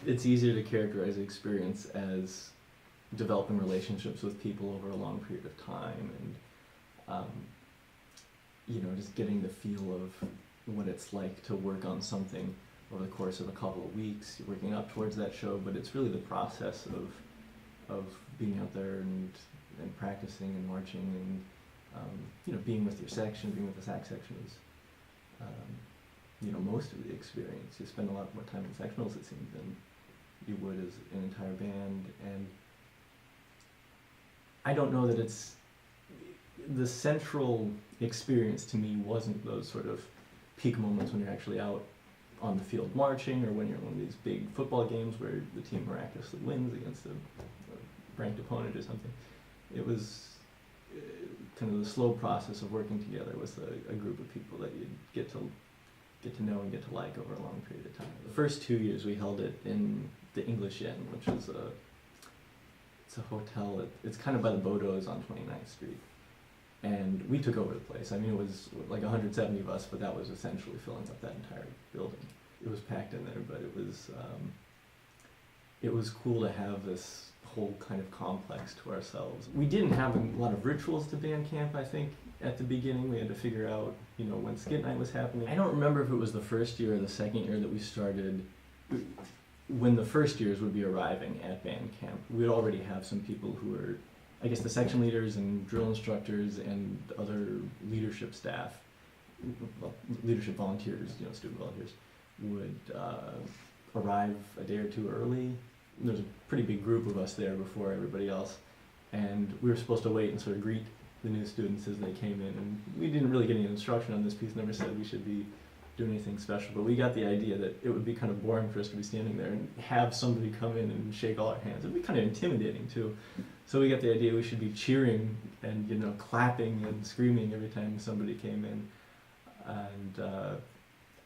it's easier to characterize the experience as developing relationships with people over a long period of time, and just getting the feel of what it's like to work on something over the course of a couple of weeks. You're working up towards that show, but it's really the process of being out there and practicing and marching and being with your section, being with the sax section is most of the experience. You spend a lot more time in sectionals, it seems, than you would as an entire band. And I don't know that it's the central experience to me wasn't those sort of peak moments when you're actually out on the field marching, or when you're in one of these big football games where the team miraculously wins against a ranked opponent or something. It was kind of the slow process of working together with a group of people that you get to know and get to like over a long period of time. The first 2 years we held it in the English Inn, which is it's a hotel. It's kind of by the Bodos on 29th Street. And we took over the place. I mean, it was like 170 of us, but that was essentially filling up that entire building. It was packed in there, but it was cool to have this whole kind of complex to ourselves. We didn't have a lot of rituals to band camp, I think, at the beginning. We had to figure out, when skit night was happening. I don't remember if it was the first year or the second year that we started. When the first years would be arriving at band camp, we'd already have some people who were, I guess, the section leaders and drill instructors and other leadership staff, leadership volunteers, student volunteers, would arrive a day or two early. There was a pretty big group of us there before everybody else, and we were supposed to wait and sort of greet the new students as they came in. And we didn't really get any instruction on this piece, never said we should be doing anything special, but we got the idea that it would be kind of boring for us to be standing there and have somebody come in and shake all our hands. It would be kind of intimidating too. So we got the idea we should be cheering and clapping and screaming every time somebody came in. And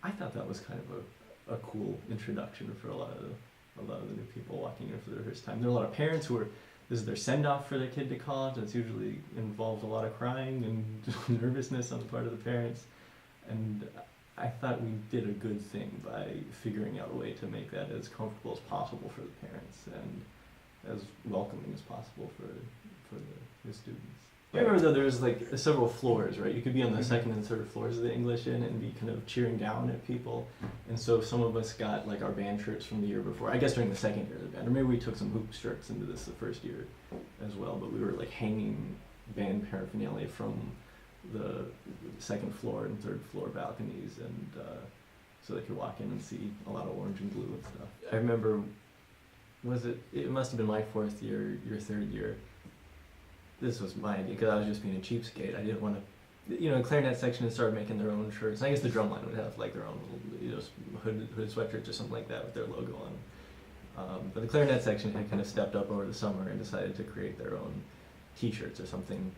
I thought that was kind of a cool introduction for a lot of the new people walking in for their first time. There are a lot of parents who this is their send-off for their kid to college. It's usually involves a lot of crying and nervousness on the part of the parents. And I thought we did a good thing by figuring out a way to make that as comfortable as possible for the parents and as welcoming as possible for the students. I remember though there was several floors, right? You could be on the second and third floors of the English Inn and be kind of cheering down at people. And so some of us got our band shirts from the year before, I guess during the second year of the band, or maybe we took some hoop shirts into this the first year as well, but we were hanging band paraphernalia from the second floor and third floor balconies, and so they could walk in and see a lot of orange and blue and stuff. I remember, it must have been my fourth year, your third year. This was my idea, because I was just being a cheapskate. I didn't want to, clarinet section had started making their own shirts. I guess the drumline would have their own little, hooded sweatshirts or something like that with their logo on. But the clarinet section had kind of stepped up over the summer and decided to create their own T-shirts or something,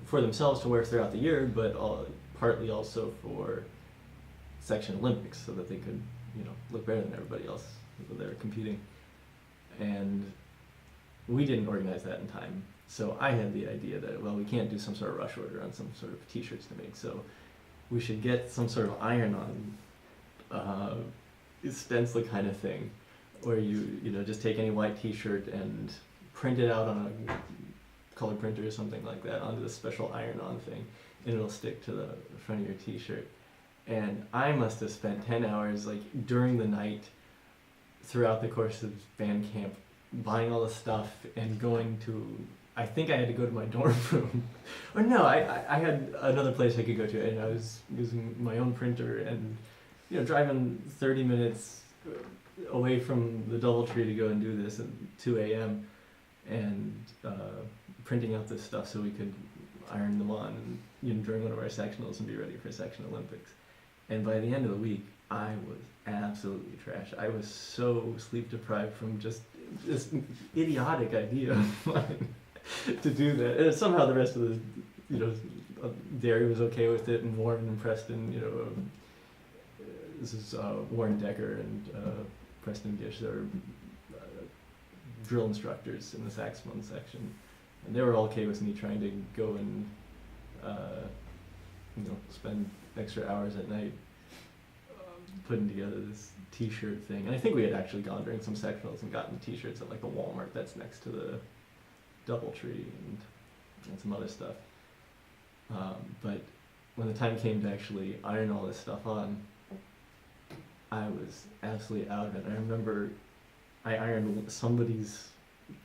for themselves to wear throughout the year, but partly also for section Olympics, so that they could, look better than everybody else when they were competing. And we didn't organize that in time, so I had the idea that, we can't do some sort of rush order on some sort of T-shirts to make, so we should get some sort of iron-on stencil kind of thing, where you just take any white T-shirt and print it out on a color printer or something like that onto this special iron-on thing, and it'll stick to the front of your T-shirt. And I must have spent 10 hours during the night throughout the course of band camp buying all the stuff and going to, I think I had to go to my dorm room. Or no, I had another place I could go to, and I was using my own printer and driving 30 minutes away from the DoubleTree to go and do this at 2 a.m. and printing out this stuff so we could iron them on during one of our sectionals and be ready for Section Olympics. And by the end of the week, I was absolutely trashed. I was so sleep deprived from just this idiotic idea of mine to do that. And somehow the rest of the, Derry was okay with it, and Warren and Preston, this is Warren Decker and Preston Gish, they're drill instructors in the saxophone section. And they were all okay with me trying to go and, spend extra hours at night putting together this t-shirt thing. And I think we had actually gone during some sectionals and gotten t-shirts at like the Walmart that's next to the DoubleTree and some other stuff. But when the time came to actually iron all this stuff on, I was absolutely out of it. I remember I ironed somebody's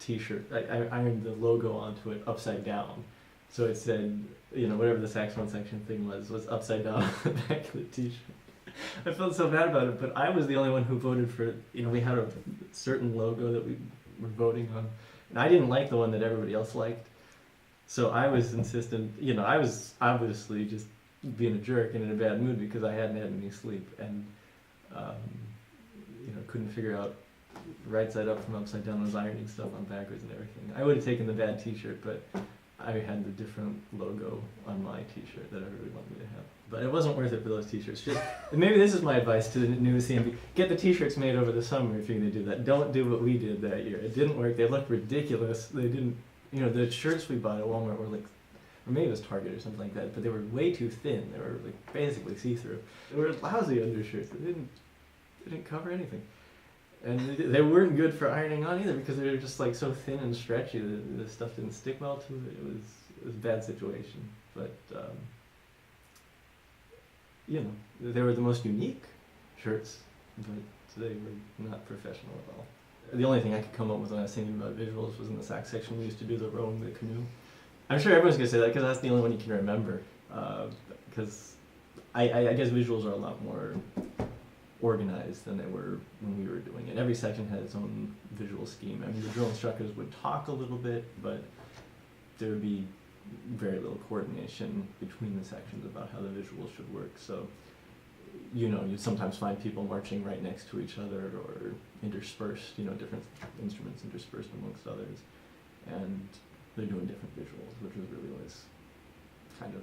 t-shirt. I ironed the logo onto it upside down. So it said, whatever the Saxophone section thing was upside down on the back of the t-shirt. I felt so bad about it, but I was the only one who voted for, we had a certain logo that we were voting on. And I didn't like the one that everybody else liked. So I was insistent, I was obviously just being a jerk and in a bad mood because I hadn't had any sleep and, couldn't figure out right side up from upside down. I was ironing stuff on backwards and everything. I would have taken the bad t-shirt, but I had the different logo on my t-shirt that everybody wanted me to have. But it wasn't worth it for those t-shirts. Just, maybe this is my advice to the new CMB. Get the t-shirts made over the summer if you're going to do that. Don't do what we did that year. It didn't work. They looked ridiculous. They didn't, the shirts we bought at Walmart were like, or maybe it was Target or something like that, but they were way too thin. They were like basically see-through. They were lousy undershirts. They didn't cover anything. And they weren't good for ironing on either because they were just like so thin and stretchy that the stuff didn't stick well to it. It was a bad situation. But, they were the most unique shirts, but they were not professional at all. The only thing I could come up with when I was thinking about visuals was in the sax section. We used to do the rowing the canoe. I'm sure everyone's going to say that because that's the only one you can remember. Because I guess visuals are a lot more organized than they were when we were doing it. Every section had its own visual scheme. I mean, the drill instructors would talk a little bit, but there would be very little coordination between the sections about how the visuals should work. So, you'd sometimes find people marching right next to each other or interspersed, different instruments interspersed amongst others. And they're doing different visuals, which was really always kind of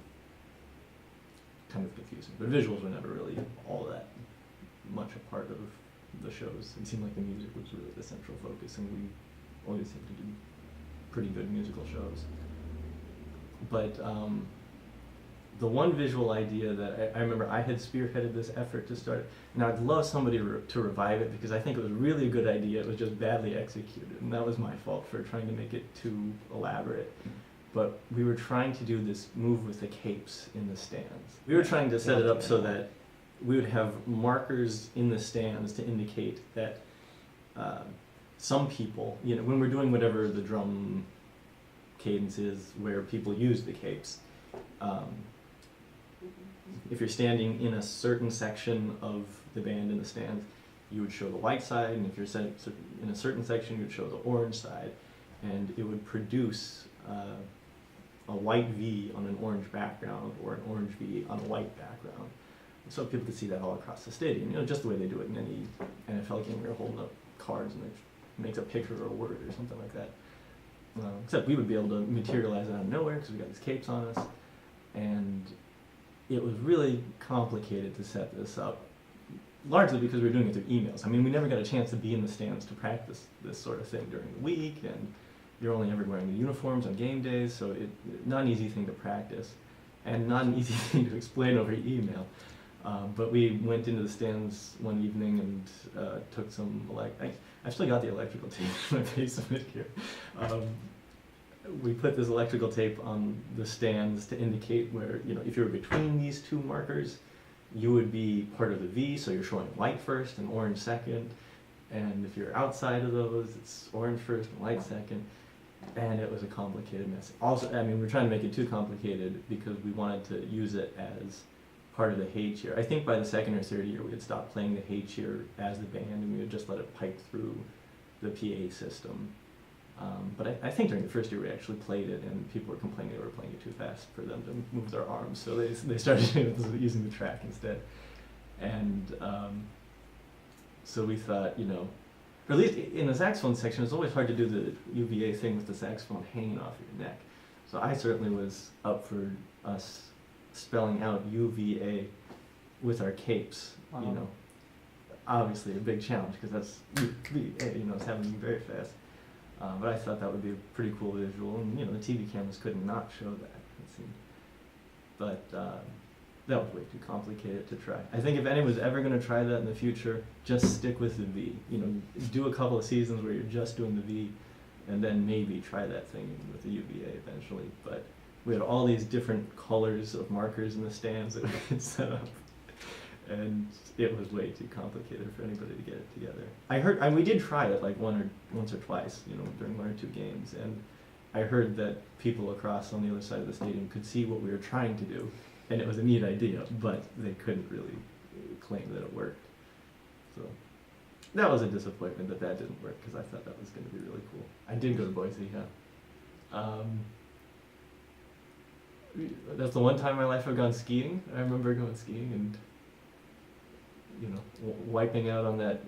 confusing. But visuals were never really all that much a part of the shows. It seemed like the music was really the central focus, and we always seemed to do pretty good musical shows. But the one visual idea that I remember I had spearheaded this effort to start, and I'd love somebody to revive it because I think it was really a good idea. It was just badly executed, and that was my fault for trying to make it too elaborate. But we were trying to do this move with the capes in the stands. We were trying to set it up so that we would have markers in the stands to indicate that some people, when we're doing whatever the drum cadence is where people use the capes, if you're standing in a certain section of the band in the stands, you would show the white side, and if you're in a certain section, you would show the orange side, and it would produce a white V on an orange background or an orange V on a white background. So people could see that all across the stadium, just the way they do it in any NFL game where you're holding up cards and it makes a picture or a word or something like that. Except we would be able to materialize it out of nowhere because we got these capes on us. And it was really complicated to set this up, largely because we were doing it through emails. I mean, we never got a chance to be in the stands to practice this sort of thing during the week, and you're only ever wearing the uniforms on game days, so not an easy thing to practice, and not an easy thing to explain over email. But we went into the stands one evening and took some, I've still got the electrical tape in my basement here. We put this electrical tape on the stands to indicate where, if you were between these two markers, you would be part of the V, so you're showing white first and orange second. And if you're outside of those, it's orange first and white second. And it was a complicated mess. Also, we're trying to make it too complicated because we wanted to use it as part of the Hey Cheer. I think by the second or third year we had stopped playing the Hey Cheer as the band, and we would just let it pipe through the PA system. But I think during the first year we actually played it, and people were complaining they were playing it too fast for them to move their arms, so they started using the track instead. And so we thought, or at least in the saxophone section, it's always hard to do the UVA thing with the saxophone hanging off your neck. So I certainly was up for us spelling out UVA with our capes. Wow. Obviously a big challenge because that's UVA, it's happening very fast. But I thought that would be a pretty cool visual, and the TV cameras couldn't not show that, it seemed. But that was way too complicated to try. I think if anyone's ever going to try that in the future, just stick with the V. You know, do a couple of seasons where you're just doing the V, and then maybe try that thing with the UVA eventually. But we had all these different colors of markers in the stands that we could set up, and it was way too complicated for anybody to get it together. I heard, and we did try it like once or twice, you know, during 1 or 2 games, and I heard that people across on the other side of the stadium could see what we were trying to do, and it was a neat idea, but they couldn't really claim that it worked. So that was a disappointment that didn't work, because I thought that was going to be really cool. I did go to Boise, yeah. That's the one time in my life I've gone skiing. I remember going skiing and, you know, wiping out on that.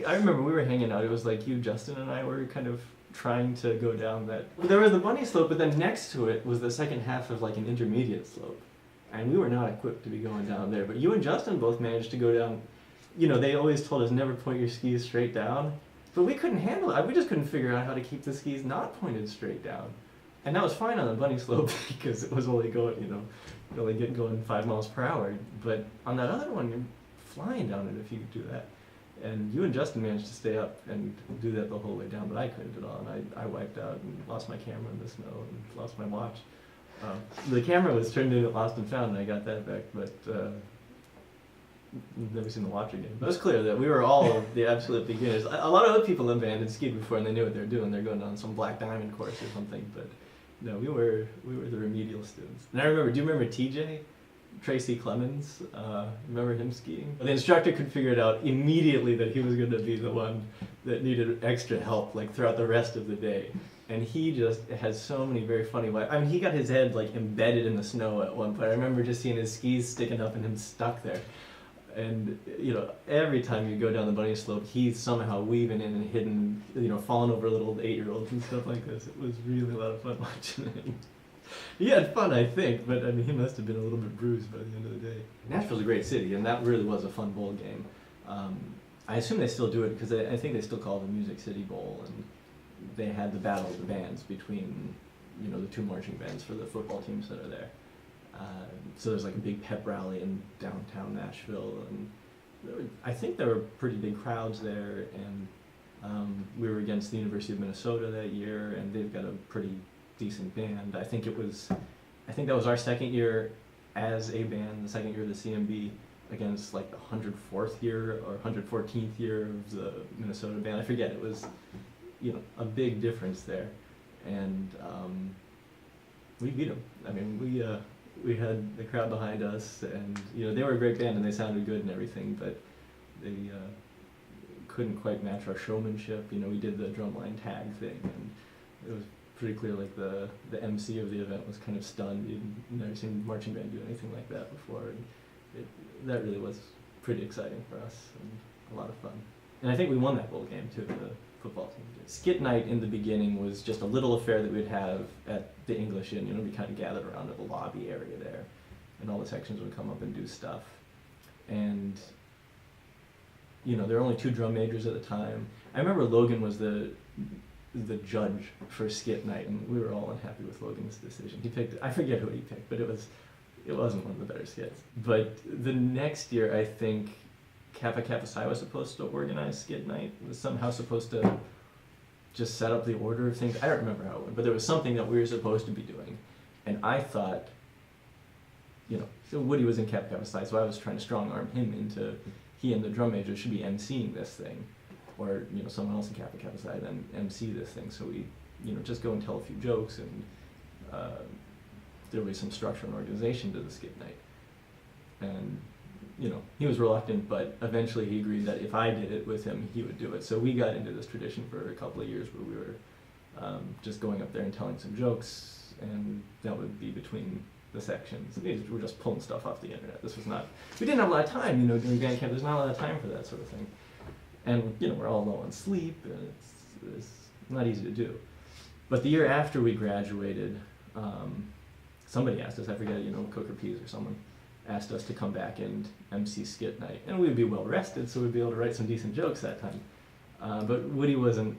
I remember we were hanging out. It was like you, Justin, and I were kind of trying to go down that. There was the bunny slope, but then next to it was the second half of like an intermediate slope. And we were not equipped to be going down there. But you and Justin both managed to go down. You know, they always told us never point your skis straight down. But we couldn't handle it. We just couldn't figure out how to keep the skis not pointed straight down. And that was fine on the bunny slope because it was only going, you know, only getting going 5 miles per hour. But on that other one, you're flying down it if you do that. And you and Justin managed to stay up and do that the whole way down, but I couldn't at all. And I wiped out and lost my camera in the snow and lost my watch. The camera was turned into lost and found, and I got that back, but never seen the watch again. But it was clear that we were all the absolute beginners. A lot of other people in the band had skied before and they knew what they were doing. They're going on some black diamond course or something, but no, we were the remedial students. And I remember, do you remember TJ? Tracy Clemens, remember him skiing? The instructor could figure it out immediately that he was going to be the one that needed extra help, like throughout the rest of the day. And he just has so many very funny ways. I mean, he got his head like embedded in the snow at one point. I remember just seeing his skis sticking up and him stuck there. And, you know, every time you go down the bunny slope, he's somehow weaving in and hidden, you know, falling over little 8-year-olds and stuff like this. It was really a lot of fun watching him. He had fun, I think, but I mean, he must have been a little bit bruised by the end of the day. Nashville's a great city, and that really was a fun bowl game. I assume they still do it because I think they still call it the Music City Bowl, and they had the battle of the bands between, you know, the 2 marching bands for the football teams that are there. So there's like a big pep rally in downtown Nashville, and I think there were pretty big crowds there, and we were against the University of Minnesota that year, and they've got a pretty decent band. I think that was our second year as a band, the second year of the CMB, against like the 104th year or 114th year of the Minnesota band. I forget, it was, you know, a big difference there. And we beat them. I mean, we had the crowd behind us, and, you know, they were a great band and they sounded good and everything, but they couldn't quite match our showmanship. You know, we did the drumline tag thing, and it was pretty clear, like the MC of the event was kind of stunned. You'd never seen marching band do anything like that before, and that really was pretty exciting for us and a lot of fun. And I think we won that bowl game too, the football team did. Skit night in the beginning was just a little affair that we'd have at the English Inn. You know, we kind of gathered around at the lobby area there, and all the sections would come up and do stuff. And, you know, there were only 2 drum majors at the time. I remember Logan was the judge for skit night, and we were all unhappy with Logan's decision. He picked, I forget who he picked, but it wasn't one of the better skits. But the next year, I think Kappa Kappa Psi was supposed to organize skit night. It was somehow supposed to just set up the order of things. I don't remember how it went, but there was something that we were supposed to be doing. And I thought, you know, so Woody was in Kappa Kappa Psi, so I was trying to strong arm him into, he and the drum major should be emceeing this thing. Or, you know, someone else in Kappa Kappa Psi then MC this thing. So we, you know, just go and tell a few jokes, and there was some structure and organization to the skit night. And, you know, he was reluctant, but eventually he agreed that if I did it with him, he would do it. So we got into this tradition for a couple of years where we were just going up there and telling some jokes, and that would be between the sections. We were just pulling stuff off the internet. This was not, we didn't have a lot of time, you know, during band camp. There's not a lot of time for that sort of thing. And, you know, we're all low on sleep, and it's not easy to do. But the year after we graduated, somebody asked us, I forget, you know, Cook or Peas or someone, asked us to come back and MC skit night. And we'd be well rested, so we'd be able to write some decent jokes that time. But Woody wasn't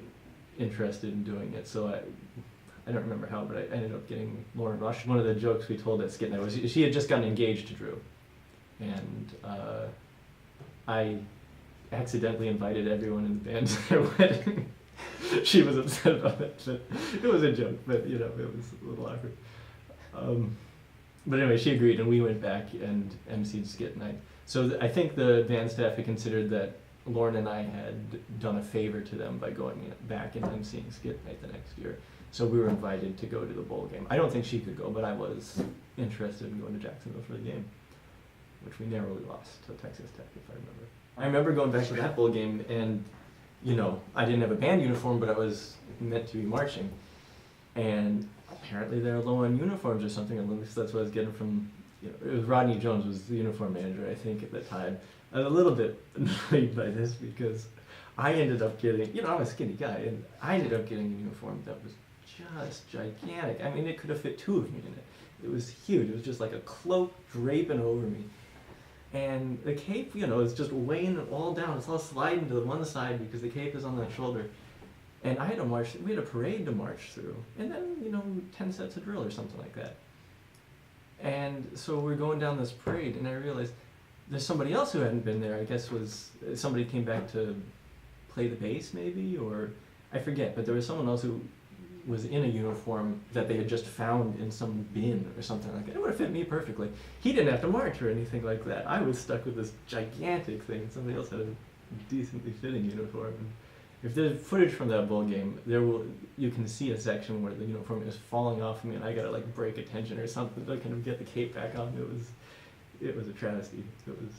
interested in doing it, so I don't remember how, but I ended up getting Lauren Rush. One of the jokes we told at skit night was she had just gotten engaged to Drew. and I accidentally invited everyone in the band to their wedding. She was upset about it, but it was a joke, but it was a little awkward. But anyway, she agreed, and we went back and emceed Skit Night. So I think the band staff had considered that Lauren and I had done a favor to them by going back and emceeing Skit Night the next year. So we were invited to go to the bowl game. I don't think she could go, but I was interested in going to Jacksonville for the game, which we narrowly lost to Texas Tech, if I remember. I remember going back to that bowl game, and I didn't have a band uniform, but I was meant to be marching. And apparently they're low on uniforms or something, at least that's what I was getting from, it was Rodney Jones was the uniform manager, I think, at the time. I was a little bit annoyed by this because I ended up getting, I'm a skinny guy, and I ended up getting a uniform that was just gigantic. I mean, it could have fit two of me in it. It was huge. It was just like a cloak draping over me. And the cape, is just weighing it all down. It's all sliding to the one side because the cape is on the shoulder. And I had to march, we had a parade to march through. And then, 10 sets of drill or something like that. And so we're going down this parade, and I realized there's somebody else who hadn't been there. I guess somebody came back to play the bass maybe, or I forget. But there was someone else who was in a uniform that they had just found in some bin or something like that. It would have fit me perfectly. He didn't have to march or anything like that. I was stuck with this gigantic thing. Somebody else had a decently fitting uniform. And if there's footage from that bowl game, you can see a section where the uniform is falling off of me, and I gotta break a tension or something to kind of get the cape back on. It was a travesty. It was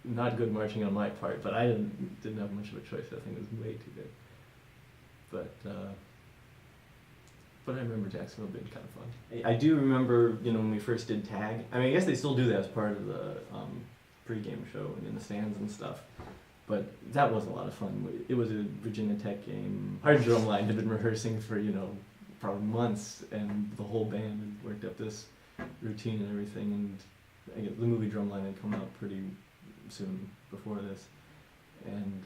not good marching on my part, but I didn't have much of a choice. I think it was way too good. But I remember Jacksonville being kind of fun. I do remember, when we first did tag. I mean, I guess they still do that as part of the pregame show and in the stands and stuff. But that was a lot of fun. It was a Virginia Tech game. Our drum line had been rehearsing for, probably months, and the whole band had worked up this routine and everything. And I guess the movie Drumline had come out pretty soon before this. And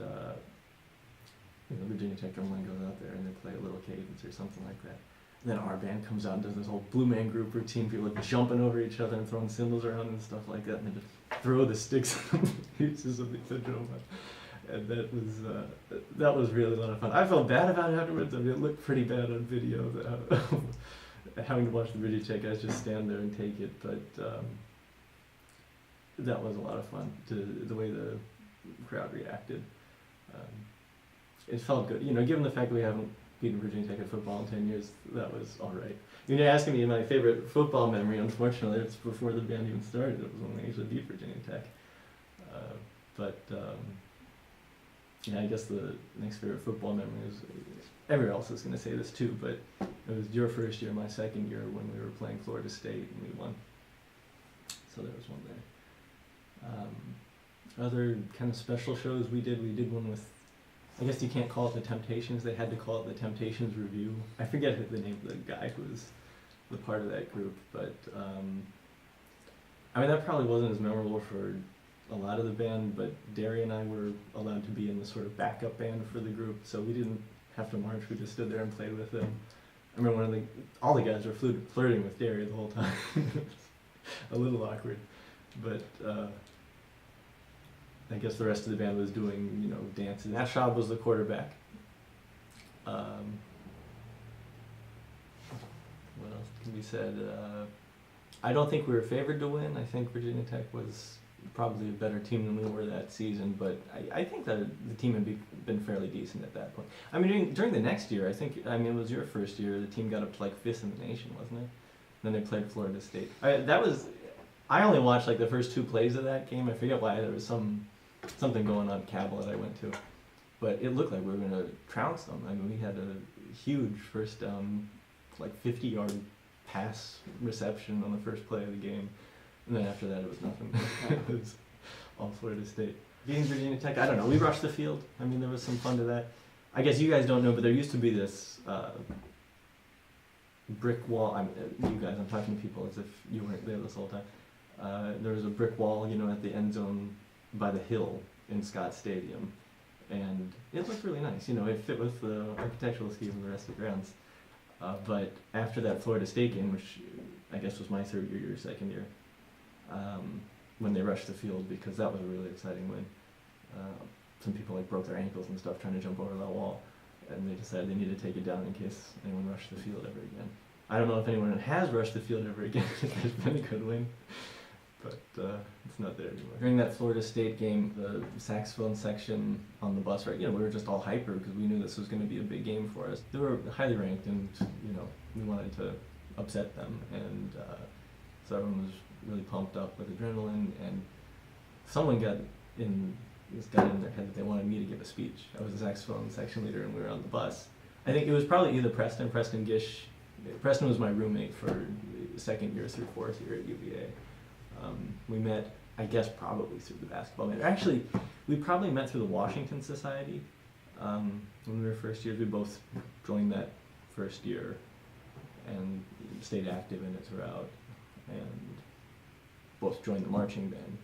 Virginia Tech drumline goes out there and they play a little cadence or something like that. And then our band comes out and does this whole Blue Man Group routine, people jumping over each other and throwing cymbals around and stuff like that, and then just throw the sticks on the pieces of the drum. And that was really a lot of fun. I felt bad about it afterwards. I mean, it looked pretty bad on video, having to watch the Virginia Tech guys just stand there and take it, but that was a lot of fun, the way the crowd reacted. It felt good, given the fact that we haven't beaten Virginia Tech at football in 10 years, that was all right. You're asking me my favorite football memory. Unfortunately, it's before the band even started. It was when we actually beat Virginia Tech. I guess the next favorite football memory is, everyone else is going to say this too, but it was your first year, my second year, when we were playing Florida State and we won. So there was one there. Other kind of special shows we did one with, I guess you can't call it the Temptations. They had to call it the Temptations Review. I forget the name of the guy who was the part of that group, but that probably wasn't as memorable for a lot of the band, but Derry and I were allowed to be in the sort of backup band for the group, so we didn't have to march. We just stood there and played with them. I remember all the guys were flirting with Derry the whole time. A little awkward, but I guess the rest of the band was doing, dances. Matt Schaub was the quarterback. What else can be said? I don't think we were favored to win. I think Virginia Tech was probably a better team than we were that season, but I think that the team had been fairly decent at that point. I mean, during the next year, it was your first year, the team got up to 5th in the nation, wasn't it? Then they played Florida State. I only watched the first 2 plays of that game. I forget why. There was something going on at Cavalier that I went to, but it looked like we were going to trounce them. I mean, we had a huge first down, 50-yard pass reception on the first play of the game, and then after that it was nothing. It was all Florida State. Beating Virginia Tech, I don't know. We rushed the field. I mean, there was some fun to that. I guess you guys don't know, but there used to be this brick wall. You guys, I'm talking to people as if you weren't there this whole time. There was a brick wall, at the end zone by the hill in Scott Stadium, and it looked really nice. It fit with the architectural scheme of the rest of the grounds. But after that Florida State game, which I guess was my third year, your second year, when they rushed the field, because that was a really exciting win. Some people like broke their ankles and stuff trying to jump over that wall, and they decided they needed to take it down in case anyone rushed the field ever again. I don't know if anyone has rushed the field ever again. There's been a good win, but it's not there anymore. During that Florida State game, the saxophone section on the bus, right? We were just all hyper because we knew this was going to be a big game for us. They were highly ranked, and we wanted to upset them, and so everyone was really pumped up with adrenaline. And someone got in their head that they wanted me to give a speech. I was the saxophone section leader, and we were on the bus. I think it was probably either Preston Gish. Preston was my roommate for second year through fourth year at UVA. We met, I guess, probably through the basketball manager. Actually, we probably met through the Washington Society. When we were first years, we both joined that first year and stayed active in it throughout, and both joined the marching band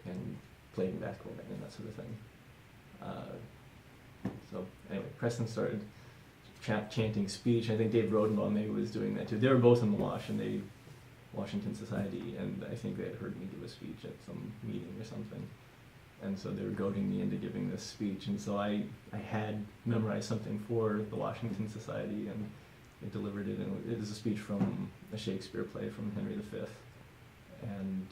and played in basketball band and that sort of thing. So anyway, Preston started chanting speech. I think Dave Rodenbaugh maybe was doing that too. They were both in the Washington Society, and I think they had heard me give a speech at some meeting or something. And so they were goading me into giving this speech, and so I had memorized something for the Washington Society, and I delivered it, and it was a speech from a Shakespeare play from Henry V. And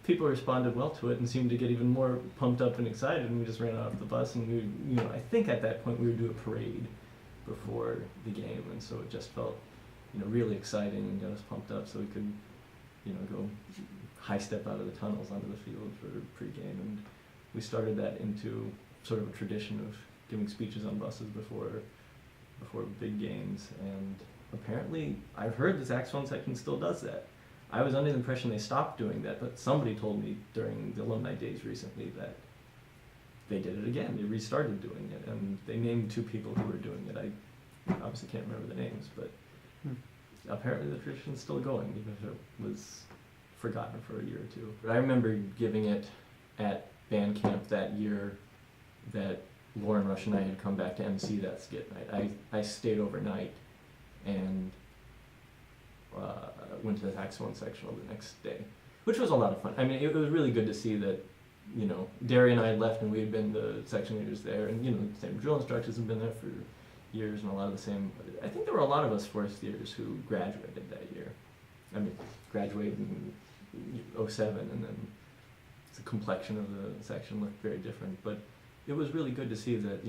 people responded well to it and seemed to get even more pumped up and excited, and we just ran off the bus, and we, I think at that point we would do a parade before the game, and so it just felt, really exciting and got us pumped up so we could, go high step out of the tunnels onto the field for pregame. And we started that into sort of a tradition of giving speeches on buses before big games, and apparently I've heard the saxophone section still does that. I was under the impression they stopped doing that, but somebody told me during the alumni days recently that they did it again. They restarted doing it, and they named 2 people who were doing it. I obviously can't remember the names, but apparently the tradition's still going, even if it was forgotten for a year or two. But I remember giving it at band camp that year that Lauren Rush and I had come back to MC that skit night. I stayed overnight and went to the saxophone sectional the next day, which was a lot of fun. I mean, it was really good to see that, Derry and I had left and we had been the section leaders there, and, the same drill instructors had been there for years, and a lot of the same, I think there were a lot of us fourth years who graduated that year. I mean, graduated in 07, and then the complexion of the section looked very different, but it was really good to see that,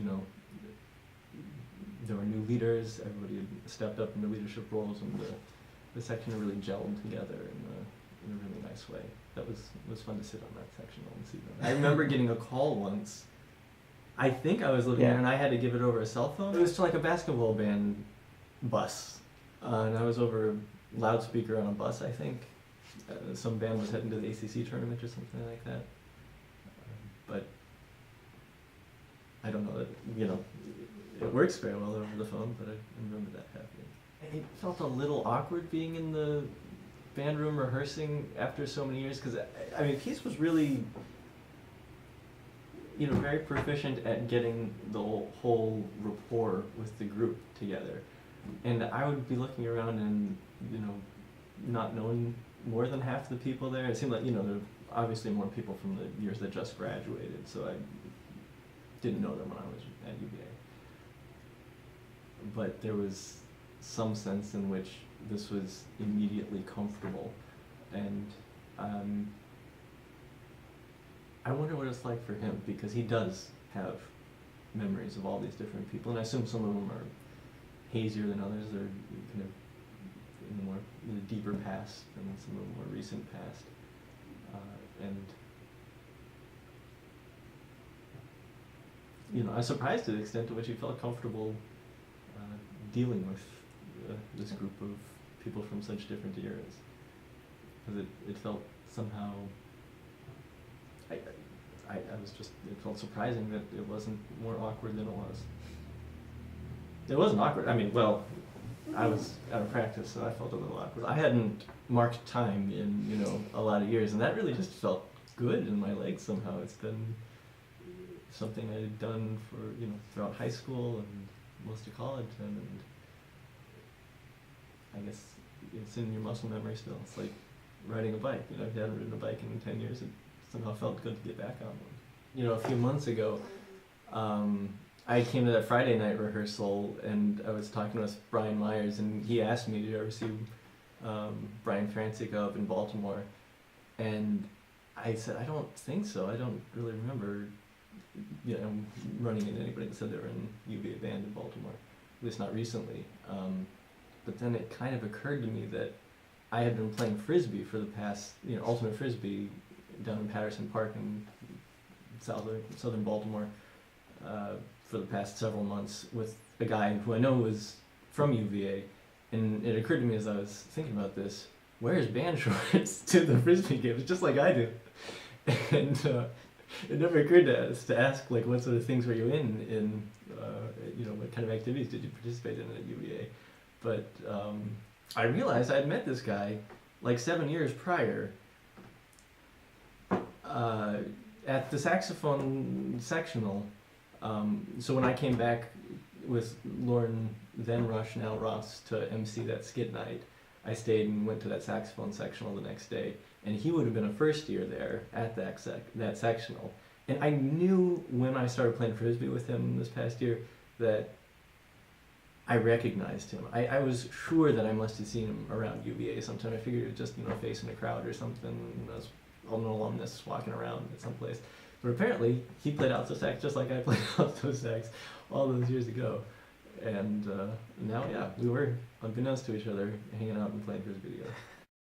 there were new leaders, everybody had stepped up into leadership roles, and the section really gelled together in a really nice way. That was fun to sit on that section and see them. I remember getting a call once. I think I was living there, and I had to give it over a cell phone. It was to like a basketball band bus, and I was over a loudspeaker on a bus, I think. Some band was heading to the ACC tournament or something like that. But I don't know that, it works very well over the phone, but I remember that happening. It felt a little awkward being in the band room rehearsing after so many years, because I mean, Peace was really, very proficient at getting the whole rapport with the group together. And I would be looking around and, not knowing more than half the people there. It seemed like, there were obviously more people from the years that just graduated, so I didn't know them when I was at UVA. But there was some sense in which this was immediately comfortable, and I wonder what it's like for him, because he does have memories of all these different people, and I assume some of them are hazier than others. They're kind of in the deeper past, and some of the more recent past, and I was surprised to the extent to which he felt comfortable dealing with this group of people from such different eras, because it felt somehow, it felt surprising that it wasn't more awkward than it was. It wasn't awkward. I mean, well, I was out of practice, so I felt a little awkward. I hadn't marked time in, a lot of years, and that really just felt good in my legs somehow. It's been something I had done for, throughout high school and most of college, and I guess it's in your muscle memory still. It's like riding a bike. You know, if you hadn't ridden a bike in 10 years, it somehow felt good to get back on one. You know, a few months ago, I came to that Friday night rehearsal, and I was talking with Brian Myers, and he asked me, did you ever see Brian Frantic up in Baltimore? And I said, I don't think so. I don't really remember, you know, running into anybody that said they were in UVA band in Baltimore, at least not recently. But then it kind of occurred to me that I had been playing Frisbee for the past, you know, ultimate Frisbee down in Patterson Park in southern Baltimore for the past several months with a guy who I know was from UVA. And it occurred to me as I was thinking about this, wears band shorts to the Frisbee games, just like I do. And it never occurred to us to ask, like, what sort of things were you in you know, what kind of activities did you participate in at UVA? But I realized I had met this guy like 7 years prior at the saxophone sectional. So when I came back with Lauren, then Rush, now Ross, to MC that skit night, I stayed and went to that saxophone sectional the next day, and he would have been a first year there at that sectional. And I knew when I started playing Frisbee with him this past year that I recognized him. I was sure that I must have seen him around UVA sometime. I figured it was just, you know, facing a crowd or something. I was an alumnus walking around at some place. But apparently, he played alto sax just like I played alto sax all those years ago. And now, yeah, we were, unbeknownst to each other, hanging out and playing Frisbee together.